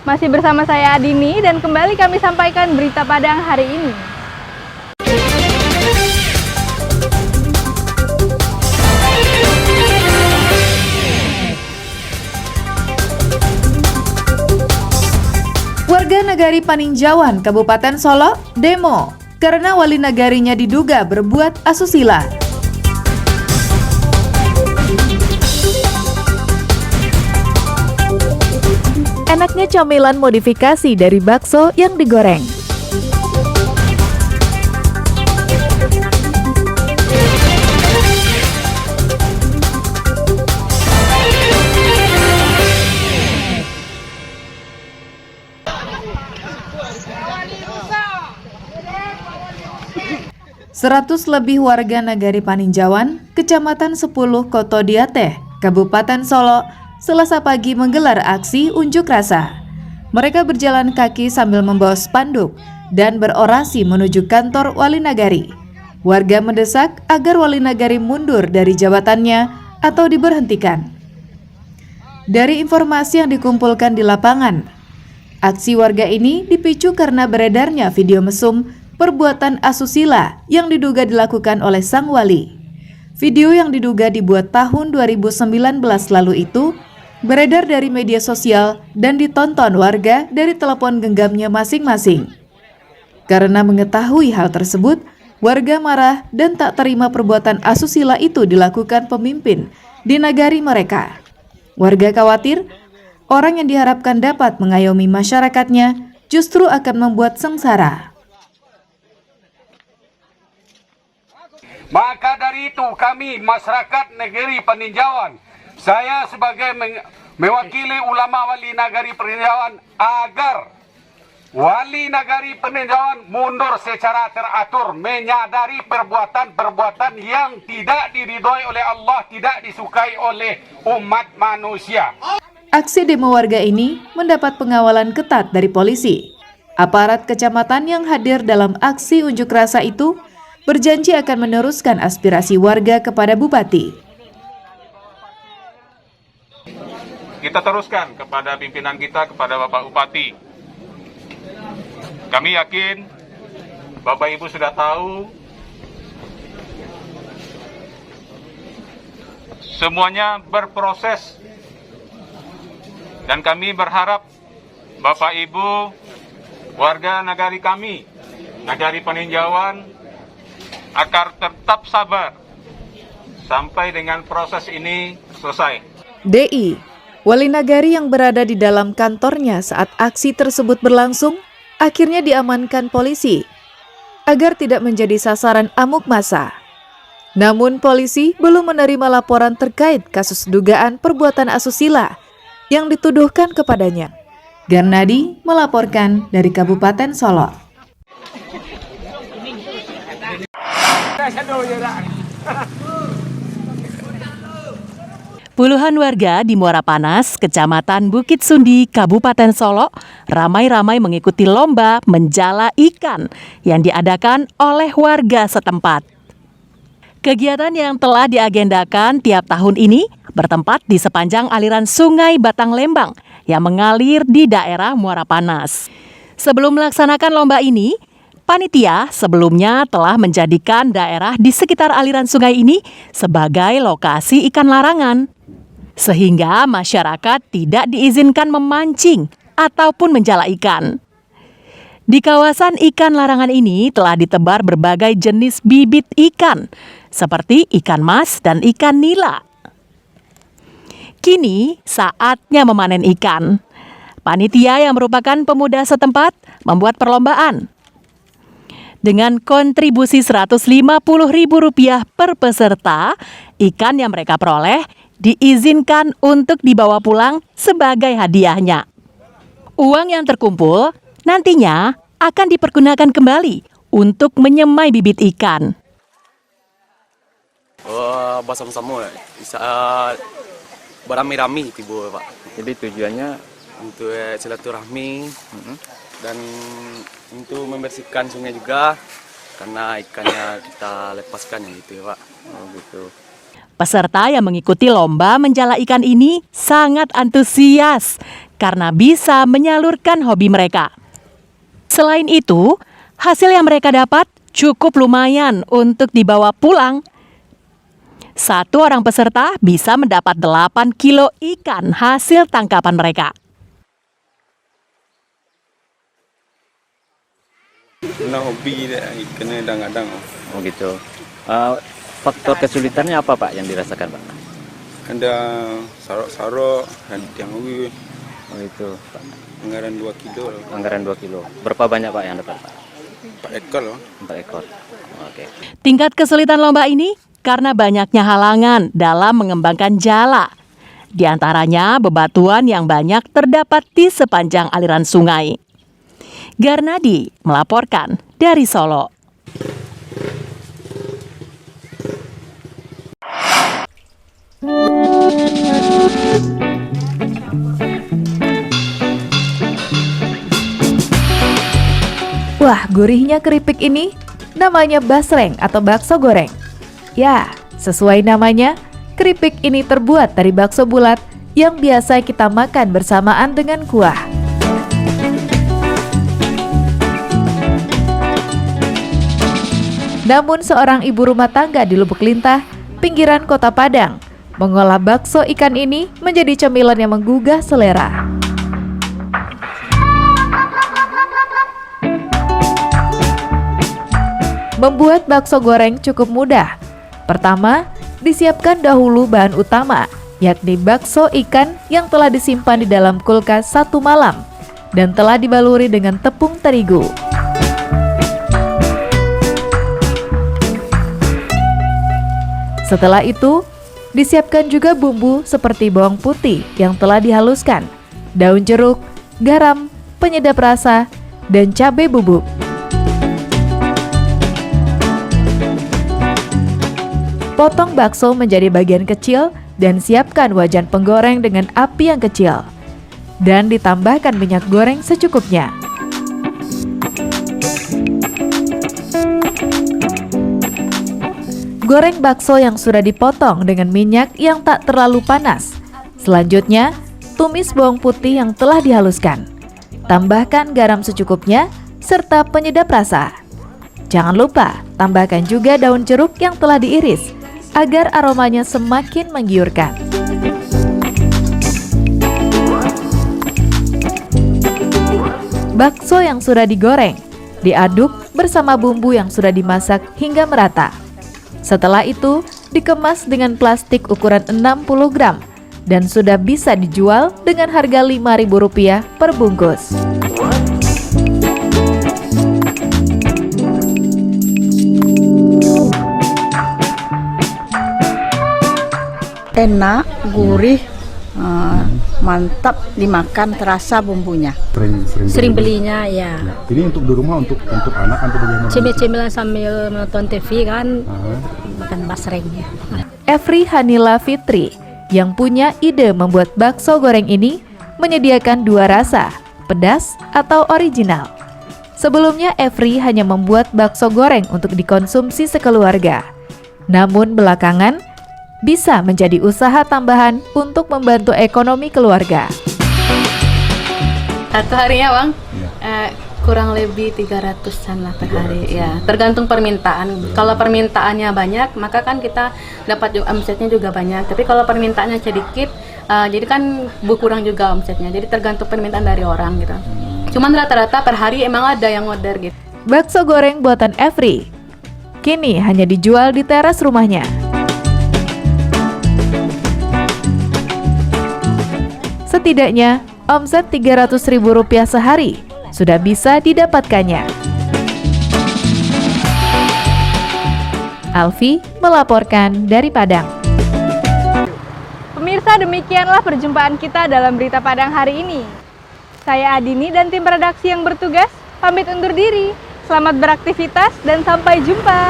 Masih bersama saya Adini dan kembali kami sampaikan berita Padang hari ini. Warga Nagari Paninjauan, Kabupaten Solo, demo karena wali nagarinya diduga berbuat asusila. Enaknya camilan modifikasi dari bakso yang digoreng. Seratus lebih warga Nagari Paninjauan, Kecamatan 10 Koto Diateh, Kabupaten Solo, Selasa pagi menggelar aksi unjuk rasa. Mereka berjalan kaki sambil membawa spanduk dan berorasi menuju kantor Wali Nagari. Warga mendesak agar Wali Nagari mundur dari jabatannya atau diberhentikan. Dari informasi yang dikumpulkan di lapangan, aksi warga ini dipicu karena beredarnya video mesum perbuatan asusila yang diduga dilakukan oleh sang wali. Video yang diduga dibuat tahun 2019 lalu itu beredar dari media sosial dan ditonton warga dari telepon genggamnya masing-masing. Karena mengetahui hal tersebut, warga marah dan tak terima perbuatan asusila itu dilakukan pemimpin di nagari mereka. Warga khawatir orang yang diharapkan dapat mengayomi masyarakatnya justru akan membuat sengsara. Maka dari itu kami masyarakat Negeri Paninjauan, saya sebagai mewakili ulama Wali Nagari Paninjauan agar Wali Nagari Paninjauan mundur secara teratur, menyadari perbuatan-perbuatan yang tidak diridhoi oleh Allah, tidak disukai oleh umat manusia. Aksi demo warga ini mendapat pengawalan ketat dari polisi. Aparat kecamatan yang hadir dalam aksi unjuk rasa itu berjanji akan meneruskan aspirasi warga kepada Bupati. Kita teruskan kepada pimpinan kita, kepada Bapak Bupati. Kami yakin Bapak Ibu sudah tahu semuanya berproses, dan kami berharap Bapak Ibu warga nagari kami, Nagari Paninjauan, agar tetap sabar sampai dengan proses ini selesai. DI, Wali Nagari yang berada di dalam kantornya saat aksi tersebut berlangsung, akhirnya diamankan polisi agar tidak menjadi sasaran amuk massa. Namun polisi belum menerima laporan terkait kasus dugaan perbuatan asusila yang dituduhkan kepadanya. Garnadi melaporkan dari Kabupaten Solo. Puluhan warga di Muara Panas, Kecamatan Bukit Sundi, Kabupaten Solo, ramai-ramai mengikuti lomba menjala ikan yang diadakan oleh warga setempat. Kegiatan yang telah diagendakan tiap tahun ini bertempat di sepanjang aliran Sungai Batang Lembang yang mengalir di daerah Muara Panas. Sebelum melaksanakan lomba ini, panitia sebelumnya telah menjadikan daerah di sekitar aliran sungai ini sebagai lokasi ikan larangan, sehingga masyarakat tidak diizinkan memancing ataupun menjala ikan. Di kawasan ikan larangan ini telah ditebar berbagai jenis bibit ikan, seperti ikan mas dan ikan nila. Kini saatnya memanen ikan. Panitia yang merupakan pemuda setempat membuat perlombaan. Dengan kontribusi Rp150.000 per peserta, ikan yang mereka peroleh diizinkan untuk dibawa pulang sebagai hadiahnya. Uang yang terkumpul nantinya akan dipergunakan kembali untuk menyemai bibit ikan. Bersama-sama bisa beramai-ramai tiba, Pak. Jadi tujuannya untuk silaturahmi dan untuk membersihkan sungai juga karena ikannya kita lepaskan yang itu ya, Pak. gitu. Peserta yang mengikuti lomba menjala ikan ini sangat antusias karena bisa menyalurkan hobi mereka. Selain itu, hasil yang mereka dapat cukup lumayan untuk dibawa pulang. Satu orang peserta bisa mendapat 8 kilo ikan hasil tangkapan mereka. Nah, hobi deh ikannya kadang-kadang. Oh gitu. Faktor kesulitannya apa Pak yang dirasakan Pak? Ada sarok-sarok dan yang lebih Oh itu Pak. anggaran 2 kilo. Anggaran 2 kilo. Berapa banyak Pak yang dapat Pak? 4 ekor loh. 4 ekor. Oke. Tingkat kesulitan lomba ini karena banyaknya halangan dalam mengembangkan jala. Di antaranya bebatuan yang banyak terdapat di sepanjang aliran sungai. Garnadi melaporkan dari Solo. Wah, gurihnya keripik ini namanya basreng atau bakso goreng. Ya, sesuai namanya, keripik ini terbuat dari bakso bulat yang biasa kita makan bersamaan dengan kuah. Namun seorang ibu rumah tangga di Lubuk Lintah, pinggiran Kota Padang, mengolah bakso ikan ini menjadi cemilan yang menggugah selera. Membuat bakso goreng cukup mudah. Pertama, disiapkan dahulu bahan utama, yakni bakso ikan yang telah disimpan di dalam kulkas 1 malam dan telah dibaluri dengan tepung terigu. Setelah itu, disiapkan juga bumbu seperti bawang putih yang telah dihaluskan, daun jeruk, garam, penyedap rasa, dan cabai bubuk. Potong bakso menjadi bagian kecil dan siapkan wajan penggoreng dengan api yang kecil. Dan ditambahkan minyak goreng secukupnya. Goreng bakso yang sudah dipotong dengan minyak yang tak terlalu panas. Selanjutnya, tumis bawang putih yang telah dihaluskan. Tambahkan garam secukupnya serta penyedap rasa. Jangan lupa tambahkan juga daun jeruk yang telah diiris agar aromanya semakin menggiurkan. Bakso yang sudah digoreng diaduk bersama bumbu yang sudah dimasak hingga merata. Setelah itu, dikemas dengan plastik ukuran 60 gram dan sudah bisa dijual dengan harga Rp5.000 per bungkus. Enak, gurih, mantap dimakan, terasa bumbunya. Sering belinya ya. Ini untuk di rumah untuk anak atau bagaimana? Cemil-cemilan sambil menonton TV kan, makan basrengnya. Efri Hanila Fitri yang punya ide membuat bakso goreng ini menyediakan 2 rasa, pedas atau original. Sebelumnya Efri hanya membuat bakso goreng untuk dikonsumsi sekeluarga. Namun belakangan bisa menjadi usaha tambahan untuk membantu ekonomi keluarga. Satu harinya Bang, kurang lebih 300-an lah per hari ya, tergantung permintaan. Kalau permintaannya banyak, maka kan kita dapat omsetnya juga banyak. Tapi kalau permintaannya sedikit, jadi kan berkurang juga omsetnya. Jadi tergantung permintaan dari orang gitu. Cuman rata-rata per hari emang ada yang order gitu. Bakso goreng buatan Efri kini hanya dijual di teras rumahnya. Setidaknya omset Rp300.000 sehari sudah bisa didapatkannya. Alfi melaporkan dari Padang. Pemirsa, demikianlah perjumpaan kita dalam Berita Padang hari ini. Saya Adini dan tim redaksi yang bertugas pamit undur diri. Selamat beraktivitas dan sampai jumpa.